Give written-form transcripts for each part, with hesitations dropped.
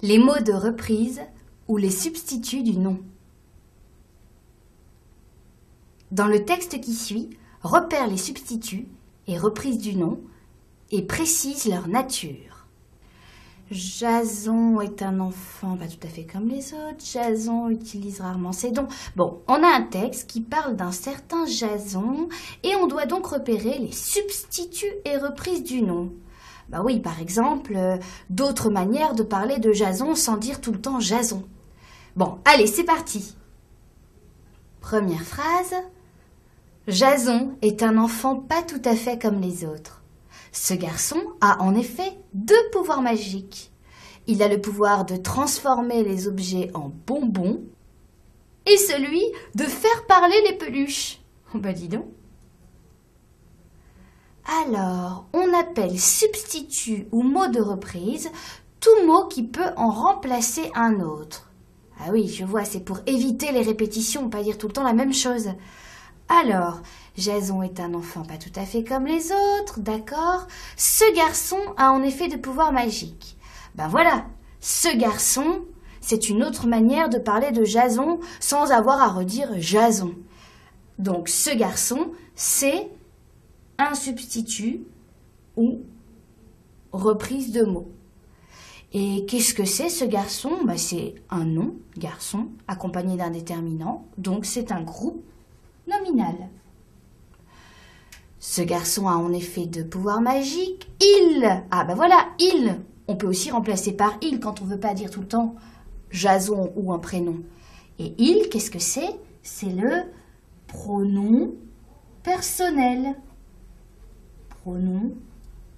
Les mots de reprise ou les substituts du nom. Dans le texte qui suit, repère les substituts et reprises du nom et précise leur nature. Jason est un enfant pas tout à fait comme les autres. Jason utilise rarement ses dons. Bon, on a un texte qui parle d'un certain Jason et on doit donc repérer les substituts et reprises du nom. Bah oui, par exemple, d'autres manières de parler de Jason sans dire tout le temps Jason. Bon, allez, c'est parti. Première phrase. Jason est un enfant pas tout à fait comme les autres. Ce garçon a en effet 2 pouvoirs magiques. Il a le pouvoir de transformer les objets en bonbons et celui de faire parler les peluches. Oh bah dis donc. Alors, on appelle substitut ou mot de reprise tout mot qui peut en remplacer un autre. Ah oui, je vois, c'est pour éviter les répétitions, pas dire tout le temps la même chose. Alors, Jason est un enfant pas tout à fait comme les autres, d'accord? Ce garçon a en effet de pouvoirs magiques. Ben voilà, ce garçon, c'est une autre manière de parler de Jason sans avoir à redire Jason. Donc, ce garçon, c'est un substitut ou reprise de mots. Et qu'est-ce que c'est ce garçon? Ben, c'est un nom, garçon, accompagné d'un déterminant, donc c'est un groupe nominal. Ce garçon a en effet 2 pouvoirs magiques. Ah ben voilà, il. On peut aussi remplacer par il quand on ne veut pas dire tout le temps Jason ou un prénom. Et il, qu'est-ce que c'est? C'est le pronom personnel. Pronom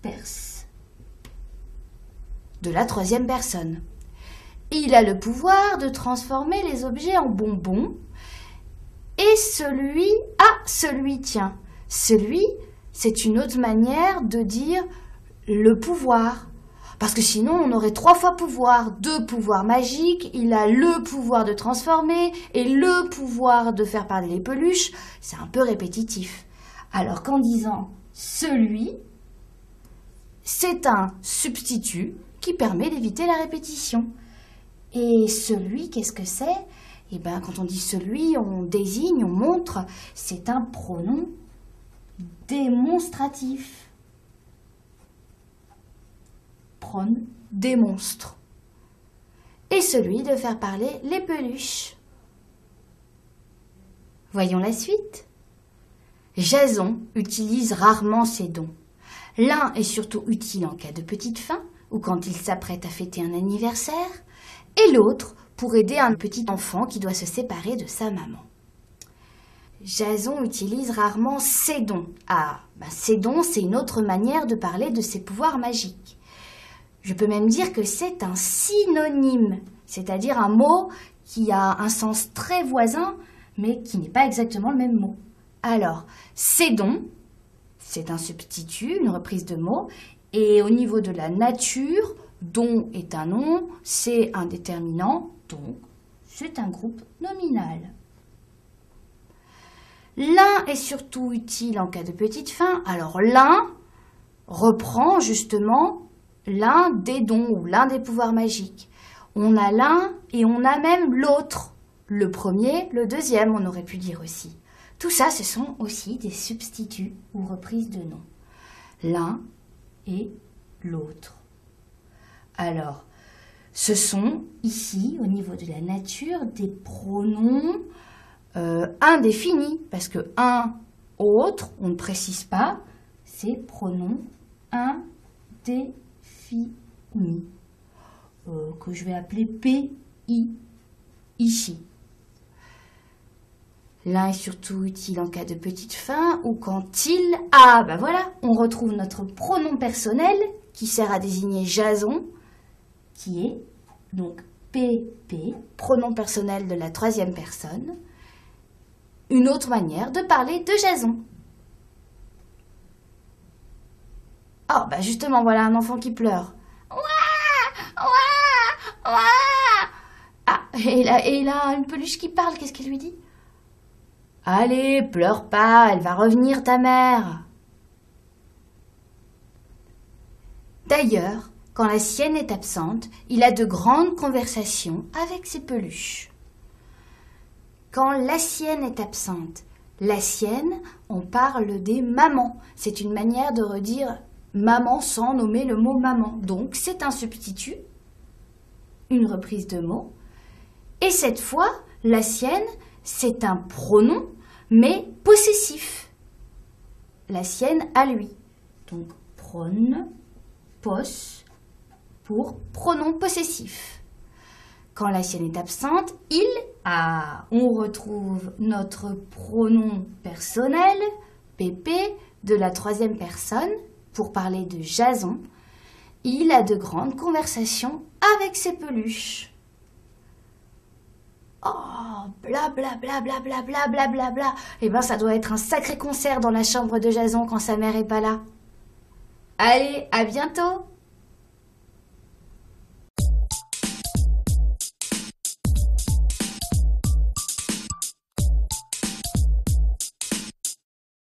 pers. De la 3e personne. Il a le pouvoir de transformer les objets en bonbons. Et celui, tiens, celui, c'est une autre manière de dire le pouvoir. Parce que sinon, on aurait 3 fois pouvoir, 2 pouvoirs magiques, il a le pouvoir de transformer et le pouvoir de faire parler les peluches. C'est un peu répétitif. Alors qu'en disant celui, c'est un substitut qui permet d'éviter la répétition. Et celui, qu'est-ce que c'est? Eh bien, quand on dit celui, on désigne, on montre, c'est un pronom démonstratif. Démonstre. Et celui de faire parler les peluches. Voyons la suite. Jason utilise rarement ses dons. L'un est surtout utile en cas de petite faim ou quand il s'apprête à fêter un anniversaire, et l'autre pour aider un petit enfant qui doit se séparer de sa maman. Jason utilise rarement ses dons. Ses dons, c'est une autre manière de parler de ses pouvoirs magiques. Je peux même dire que c'est un synonyme, c'est-à-dire un mot qui a un sens très voisin, mais qui n'est pas exactement le même mot. Alors, ses dons, c'est un substitut, une reprise de mot, et au niveau de la nature, don est un nom, c'est un déterminant, donc c'est un groupe nominal. L'un est surtout utile en cas de petite faim. Alors l'un reprend justement l'un des dons ou l'un des pouvoirs magiques. On a l'un et on a même l'autre. Le premier, le deuxième, on aurait pu dire aussi. Tout ça, ce sont aussi des substituts ou reprises de noms. L'un et l'autre. Alors, ce sont ici, au niveau de la nature, des pronoms indéfinis, parce que un, autre, on ne précise pas, c'est pronom indéfini, que je vais appeler PI, ici. L'un est surtout utile en cas de petite faim ou quand il... voilà, on retrouve notre pronom personnel qui sert à désigner Jason, qui est donc PP, pronom personnel de la 3e personne, une autre manière de parler de Jason. Oh, justement, voilà un enfant qui pleure. Ouah, ouah, ouah. Et il a une peluche qui parle, qu'est-ce qu'il lui dit? Allez, pleure pas, elle va revenir ta mère. D'ailleurs, quand la sienne est absente, il a de grandes conversations avec ses peluches. Quand la sienne est absente, la sienne, on parle des mamans. C'est une manière de redire maman sans nommer le mot maman. Donc c'est un substitut, une reprise de mots. Et cette fois, la sienne, c'est un pronom, mais possessif. La sienne à lui. Donc pos pour pronom possessif. Quand la sienne est absente, il a. On retrouve notre pronom personnel, Pépé, de la troisième personne, pour parler de Jason. Il a de grandes conversations avec ses peluches. Oh, bla bla bla bla bla bla bla bla bla. Eh ben, ça doit être un sacré concert dans la chambre de Jason quand sa mère est pas là. Allez, à bientôt!